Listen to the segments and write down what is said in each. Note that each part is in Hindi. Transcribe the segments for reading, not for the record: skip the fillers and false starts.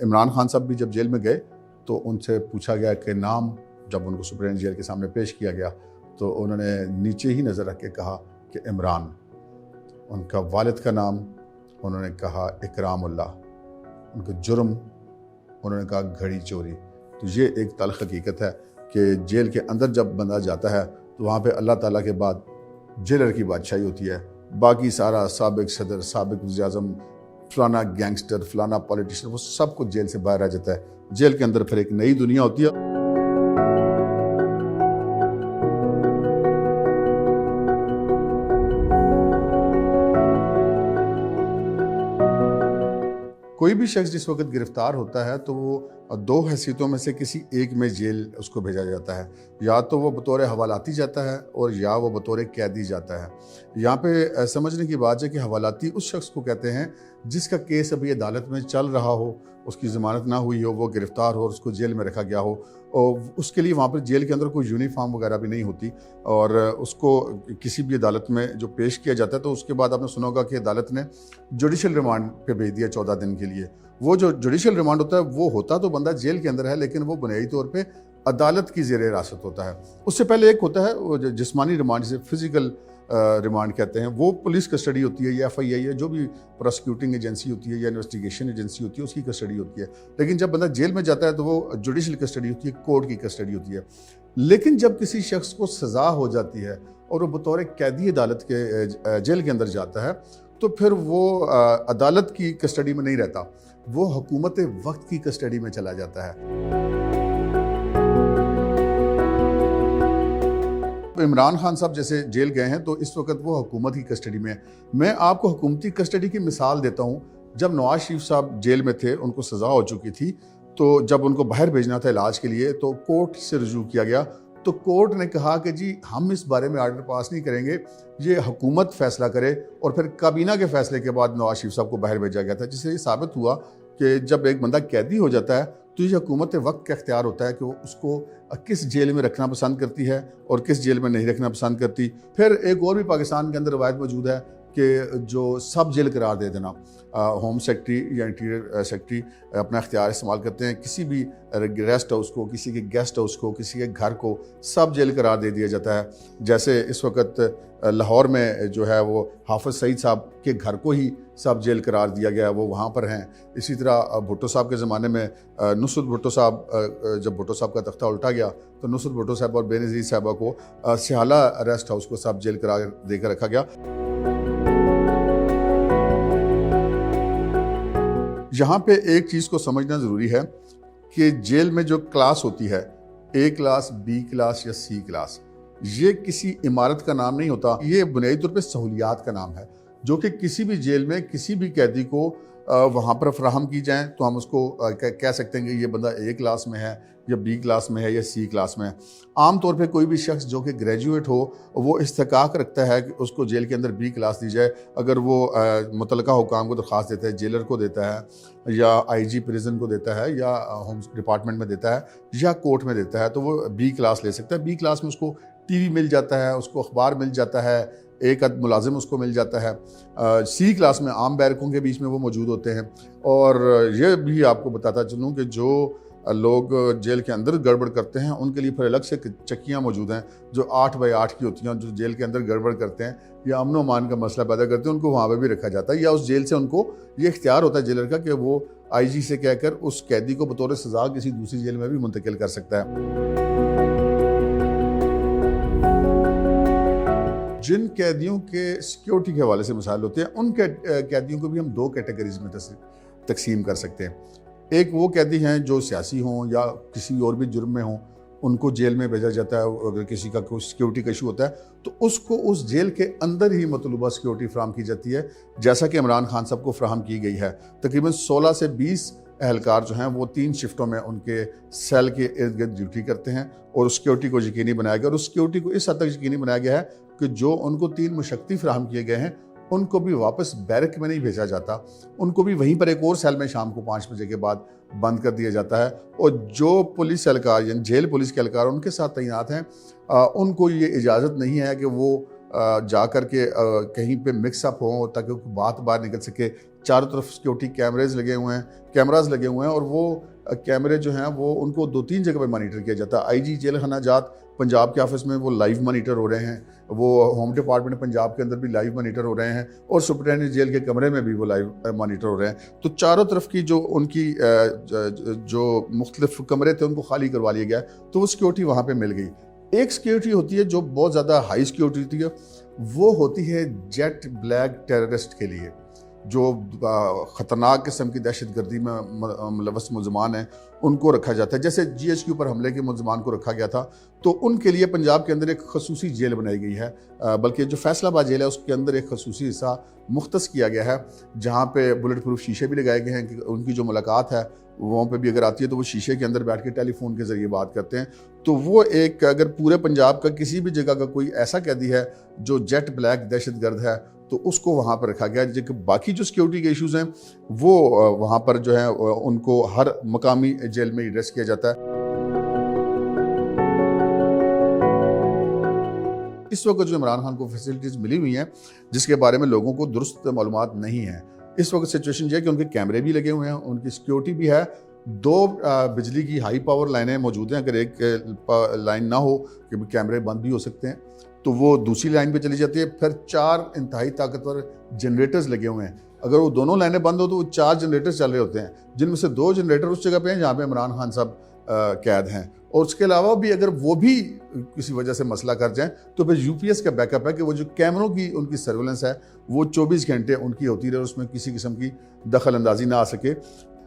इमरान खान साहब भी जब जेल में गए तो उनसे पूछा गया कि नाम, जब उनको सुप्रीम जेल के सामने पेश किया गया तो उन्होंने नीचे ही नज़र रख के कहा कि इमरान। उनका वालिद का नाम उन्होंने कहा इकरामुल्लाह, उनका जुर्म उन्होंने कहा घड़ी चोरी। तो ये एक तल्ख हकीकत है कि जेल के अंदर जब बंदा जाता है तो वहाँ पे अल्लाह ताला के बाद जेलर की बादशाही होती है। बाकी सारा साबिक सदर, साबिक वज़ीर-ए-आज़म, फलाना गैंगस्टर, फलाना पॉलिटिशियन, वो सब कुछ जेल से बाहर आ जाता है। जेल के अंदर फिर एक नई दुनिया होती है। कोई भी शख्स जिस वक्त गिरफ्तार होता है तो वो दो हैसियतों में से किसी एक में जेल उसको भेजा जाता है। या तो वो बतौर हवालाती जाता है और या वो बतौर कैदी जाता है। यहाँ पे समझने की बात है कि हवालाती उस शख्स को कहते हैं जिसका केस अभी अदालत में चल रहा हो, उसकी ज़मानत ना हुई हो, वो गिरफ़्तार हो और उसको जेल में रखा गया हो, और उसके लिए वहाँ पर जेल के अंदर कोई यूनिफॉर्म वगैरह भी नहीं होती और उसको किसी भी अदालत में जो पेश किया जाता है तो उसके बाद आपने सुना होगा कि अदालत ने जुडिशल रिमांड पे भेज दिया 14 दिन के लिए। वो जो जुडिशल रिमांड होता है वो होता तो बंदा जेल के अंदर है, लेकिन वो बुनियादी तौर पे अदालत की ज़ेर हिरासत होता है। उससे पहले एक होता है वो जिस्मानी रिमांड, जिसे फिज़िकल रिमांड कहते हैं, वो पुलिस कस्टडी होती है या FIA है, जो भी प्रोसिक्यूटिंग एजेंसी होती है या इन्वेस्टिगेशन एजेंसी होती है उसकी कस्टडी होती है। लेकिन जब बंदा जेल में जाता है तो वो जुडिशल कस्टडी होती है, कोर्ट की कस्टडी होती है। लेकिन जब किसी शख्स को सज़ा हो जाती है और वो बतौर कैदी अदालत के जेल के अंदर जाता है तो फिर वो अदालत की कस्टडी में नहीं रहता, वो हुकूमत वक्त की कस्टडी में चला जाता है। इमरान खान साहब जैसे जेल गए हैं तो इस वक्त वो हुकूमत की कस्टडी में है। मैं आपको हुकूमती कस्टडी की मिसाल देता हूँ। जब नवाज शरीफ साहब जेल में थे, उनको सज़ा हो चुकी थी, तो जब उनको बाहर भेजना था इलाज के लिए तो कोर्ट से रुजू किया गया। तो कोर्ट ने कहा कि जी हम इस बारे में आर्डर पास नहीं करेंगे, ये हुकूमत फैसला करे, और फिर काबीना के फैसले के बाद नवाज शरीफ साहब को बाहर भेजा गया था, जिससे ये साबित हुआ कि जब एक बंदा कैदी हो जाता है तो ये हुकूमत वक्त का इख्तियार होता है कि वो उसको किस जेल में रखना पसंद करती है और किस जेल में नहीं रखना पसंद करती। फिर एक और भी पाकिस्तान के अंदर रवायत मौजूद है कि जो सब जेल करार दे देना, होम सेक्रेटरी या इंटीरियर सेक्रेटरी अपना इख्तियार इस्तेमाल करते हैं, किसी भी रेस्ट हाउस को, किसी के गेस्ट हाउस को, किसी के घर को सब जेल करार दे दिया जाता है। जैसे इस वक्त लाहौर में जो है वो हाफिज़ सईद साहब के घर को ही सब जेल करार दिया गया है, वो वहाँ पर हैं। इसी तरह भुट्टो साहब के ज़माने में नुसरत भुट्टो साहब, जब भुट्टो साहब का तख्ता उल्टा गया तो नुसरत भुट्टो साहब और बेनज़ीर साहबा को सिहाला रेस्ट हाउस को सब जेल करार देकर रखा गया। यहाँ पे एक चीज़ को समझना ज़रूरी है कि जेल में जो क्लास होती है, A क्लास, B क्लास या C क्लास, ये किसी इमारत का नाम नहीं होता, ये बुनियादी तौर पे सहूलियात का नाम है जो कि किसी भी जेल में किसी भी कैदी को वहाँ पर फराहम की जाएँ तो हम उसको कह सकते हैं कि ये बंदा A क्लास में है या B क्लास में है या C क्लास में है। आम तौर पे कोई भी शख्स जो कि ग्रेजुएट हो वो इस्तेकाक रखता है कि उसको जेल के अंदर B क्लास दी जाए। अगर वो मुतलका हुकाम को दरख्वास्त देता है, जेलर को देता है या IG प्रिजन को देता है या होम डिपार्टमेंट में देता है या कोर्ट में देता है तो वो B क्लास ले सकता है। B क्लास में उसको TV मिल जाता है, उसको अखबार मिल जाता है, एक अद मुलाजिम उसको मिल जाता है। C क्लास में आम बैरकों के बीच में वो मौजूद होते हैं। और ये भी आपको बताता चलूँ कि जो लोग जेल के अंदर गड़बड़ करते हैं उनके लिए फिर अलग से चक्कियाँ मौजूद हैं जो 8 बाई 8 की होती हैं। जो जेल के अंदर गड़बड़ करते हैं या अमन अमान का मसला पैदा करते हैं उनको वहाँ पर भी रखा जाता है, या उस जेल से उनको ये इख्तियार होता है जेलर का कि वो IG से कहकर उस कैदी को बतौर सज़ा किसी दूसरी जेल में भी मुंतकिल कर सकता है। जिन कैदियों के सिक्योरिटी के हवाले से मसाइल होते हैं उन कैदियों को भी हम दो कैटेगरीज में तकसीम कर सकते हैं। एक वो कैदी हैं जो सियासी हों या किसी और भी जुर्म में हों, उनको जेल में भेजा जाता है। अगर किसी का कोई सिक्योरिटी का इशू होता है तो उसको उस जेल के अंदर ही मतलूबा सिक्योरिटी फ्राहम की जाती है, जैसा कि इमरान खान साहब को फ्राहम की गई है। तकरीबन 16 से 20 एहलकार जो हैं वो 3 शिफ्टों में उनके सेल के इर्द गिर्द ड्यूटी करते हैं और उस सिक्योरिटी को यकीनी बनाया गया। और उस सिक्योरिटी को इस हद तक यकीनी बनाया गया है कि जो उनको 3 मुशक्ति फ्राहम किए गए हैं उनको भी वापस बैरक में नहीं भेजा जाता, उनको भी वहीं पर एक और सेल में शाम को 5 बजे के बाद बंद कर दिया जाता है। और जो पुलिस एहलकार यानी जेल पुलिस के एहलकार उनके साथ तैनात हैं उनको ये इजाज़त नहीं है कि वो जा कर के कहीं पे मिक्सअप हो ताकि बात बाहर निकल सके। चारों तरफ सिक्योरिटी कैमराज लगे हुए हैं और वो कैमरे जो हैं वो उनको 2-3 जगह पे मॉनिटर किया जाता है। आईजी जेल खाना जात पंजाब के ऑफिस में वो लाइव मॉनिटर हो रहे हैं, वो होम डिपार्टमेंट पंजाब के अंदर भी लाइव मॉनिटर हो रहे हैं और सुपरिटेंडेंट जेल के कमरे में भी वो लाइव मॉनिटर हो रहे हैं। तो चारों तरफ की जो उनकी जो मुख्तलिफ कमरे थे उनको खाली करवा लिया गया, तो वो सिक्योरिटी वहाँ पर मिल गई। एक सिक्योरिटी होती है जो बहुत ज़्यादा हाई सिक्योरिटी होती है, वो होती है जेट ब्लैक टेररिस्ट के लिए, जो ख़तरनाक किस्म की दहशत गर्दी में मुलव्वस मुलजमान हैं उनको रखा जाता है। जैसे GHQ पर हमले के मुलजमान को रखा गया था, तो उनके लिए पंजाब के अंदर एक खसूसी जेल बनाई गई है, बल्कि जो फैसलाबाद जेल है उसके अंदर एक खसूसी हिस्सा मुख्तस किया गया है, जहाँ पे बुलेट प्रूफ शीशे भी लगाए गए हैं कि उनकी जो मुलाकात है वहाँ पे भी अगर आती है तो वो शीशे के अंदर बैठ के टेलीफोन के ज़रिए बात करते हैं। तो वो एक, अगर पूरे पंजाब का किसी भी जगह का कोई ऐसा कैदी है जो जेट ब्लैक दहशतगर्द है तो उसको वहाँ पर रखा गया। जबकि बाकी जो सिक्योरिटी के इश्यूज़ हैं वो वहाँ पर जो है उनको हर मकामी जेल में एड्रेस किया जाता है। इस वक्त जो इमरान खान को फैसिलिटीज़ मिली हुई हैं जिसके बारे में लोगों को दुरुस्त मालूमात नहीं है। इस वक्त सिचुएशन ये है कि उनके कैमरे भी लगे हुए हैं, उनकी सिक्योरिटी भी है, 2 बिजली की हाई पावर लाइनें मौजूद हैं। अगर एक लाइन ना हो कि कैमरे बंद भी हो सकते हैं तो वो दूसरी लाइन पे चली जाती है। फिर 4 इंतहाई ताकतवर जनरेटर्स लगे हुए हैं। अगर वो दोनों लाइनें बंद हो तो वो 4 जनरेटर्स चल रहे होते हैं, जिनमें से 2 जनरेटर उस जगह पे हैं जहाँ पे इमरान खान साहब कैद हैं। और उसके अलावा भी अगर वो भी किसी वजह से मसला कर जाएं तो फिर UPS का बैकअप है कि वो जो कैमरों की उनकी सर्वेलेंस है वो 24 घंटे उनकी होती रहे, उसमें किसी किस्म की दखल अंदाजी ना आ सके।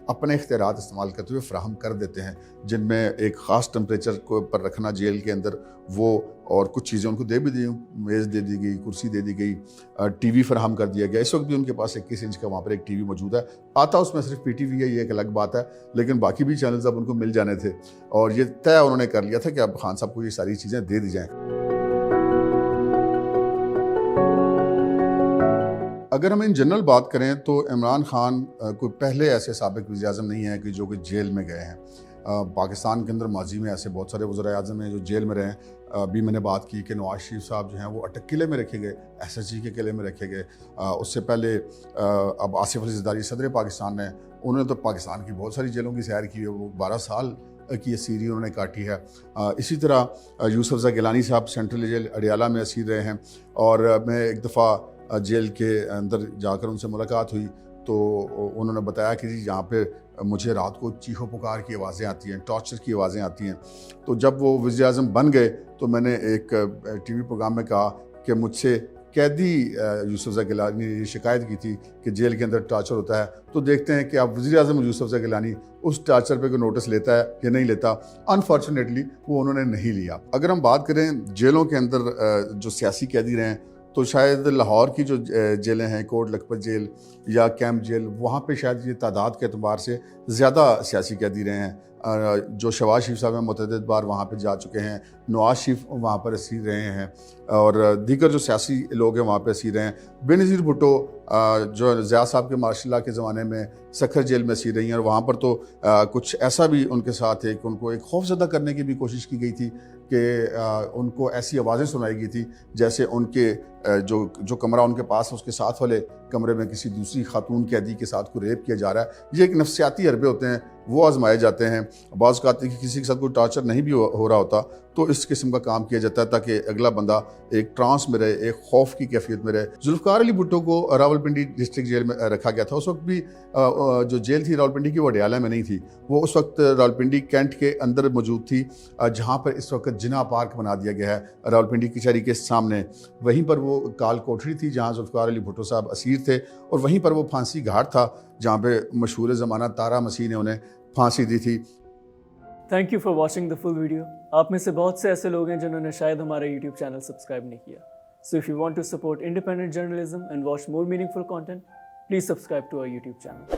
अपने इख्तियारात इस्तेमाल करते हुए फ्राहम कर देते हैं, जिनमें एक ख़ास टेम्परेचर को पर रखना जेल के अंदर वो, और कुछ चीज़ें उनको दे भी दी, मेज़ दे दी गई, कुर्सी दे दी गई, TV फराहम कर दिया गया। इस वक्त भी उनके पास 21 इंच का वहाँ पर एक TV मौजूद है। आता उसमें सिर्फ PTV है, ये एक अलग बात है, लेकिन बाकी भी चैनल्स अब उनको मिल जाने थे और ये तय उन्होंने कर लिया था कि अब खान साहब को ये सारी चीज़ें दे दी जाएँ। अगर हम इन जनरल बात करें तो इमरान खान कोई पहले ऐसे साबिक वज़ीर-ए-आज़म नहीं है कि जो कि जेल में गए हैं। पाकिस्तान के अंदर माजी में ऐसे बहुत सारे वज़ीर-ए-आज़म हैं जो जेल में रहे हैं। अभी मैंने बात की कि नवाज शरीफ साहब जो हैं वो अटक किले में रखे गए, SSG के किले में रखे गए। उससे पहले अब आसिफ अली ज़रदारी सदर पाकिस्तान हैं, उन्होंने तो पाकिस्तान की बहुत सारी जेलों की सैर की है, वो 12 साल की असीरी उन्होंने काटी है। इसी तरह यूसुफ गिलानी साहब सेंट्रल जेल अडियाला में असीर रहे हैं और मैं एक दफ़ा जेल के अंदर जाकर उनसे मुलाकात हुई तो उन्होंने बताया कि जी यहाँ पे मुझे रात को चीखों पुकार की आवाज़ें आती हैं, टॉर्चर की आवाज़ें आती हैं। तो जब वो वज़ीर-ए-आज़म बन गए तो मैंने एक TV प्रोग्राम में कहा कि मुझसे कैदी यूसुफ गिलानी ने शिकायत की थी कि जेल के अंदर टॉर्चर होता है। तो देखते हैं कि अब वज़ीर-ए-आज़म यूसुफ गिलानी उस टॉर्चर पे कोई नोटिस लेता है या नहीं लेता। अनफॉर्चुनेटली वो उन्होंने नहीं लिया। अगर हम बात करें जेलों के अंदर जो सियासी कैदी रहे हैं तो शायद लाहौर की जो जेलें हैं, कोट लखपत जेल या कैंप जेल, वहाँ पे शायद ये तादाद के अतबार से ज़्यादा सियासी कैदी रहे हैं। जो शहबाज शरीफ साहब हैं मुतअद्दिद बार वहाँ पे जा चुके हैं, नवाज शरीफ वहाँ पर असीर रहे हैं और दीगर जो सियासी लोग हैं वहाँ पे असीर रहे हैं। बेनज़ीर भुट्टो जो ज़िया साहब के मार्शल लॉ के ज़माने में सखर जेल में असीर रही हैं और वहाँ पर तो कुछ ऐसा भी उनके साथ है कि उनको एक खौफज़दा करने की भी कोशिश की गई थी कि उनको ऐसी आवाज़ें सुनाई गई थी जैसे उनके जो कमरा उनके पास है उसके साथ वाले कमरे में किसी दूसरी खातून कैदी के साथ को रेप किया जा रहा है। ये एक नफ्सियाती हरबे होते हैं, वो आजमाए जाते हैं। बाज़ कहते हैं कि किसी के साथ कोई टॉर्चर नहीं भी हो रहा होता तो इस किस्म का काम किया जाता है ताकि अगला बंदा एक ट्रांस में रहे, एक खौफ की कैफियत में रहे। जुल्फ़िकार अली भुट्टो को रावलपिंडी डिस्ट्रिक्ट जेल में रखा गया था। उस वक्त भी जो जेल थी रावलपिंडी की वो अडियाला में नहीं थी, वो उस वक्त रावलपिंडी कैंट के अंदर मौजूद थी, जहाँ पर इस वक्त जिना पार्क बना दिया गया है रावलपिंडी कचहरी के सामने। वहीं पर वो काल कोठरी थी जहाँ जुल्फ़िकार अली भुट्टो साहब असीर थे और वहीं पर वो फांसी घाट था जहाँ पे मशहूर ज़माना तारा मसीह ने उन्हें फांसी दी थी। Thank you for watching the full video. आप में से बहुत से ऐसे लोग हैं जिन्होंने शायद हमारा YouTube चैनल सब्सक्राइब नहीं किया। So if you want to support independent journalism and watch more meaningful content, please subscribe to our YouTube channel.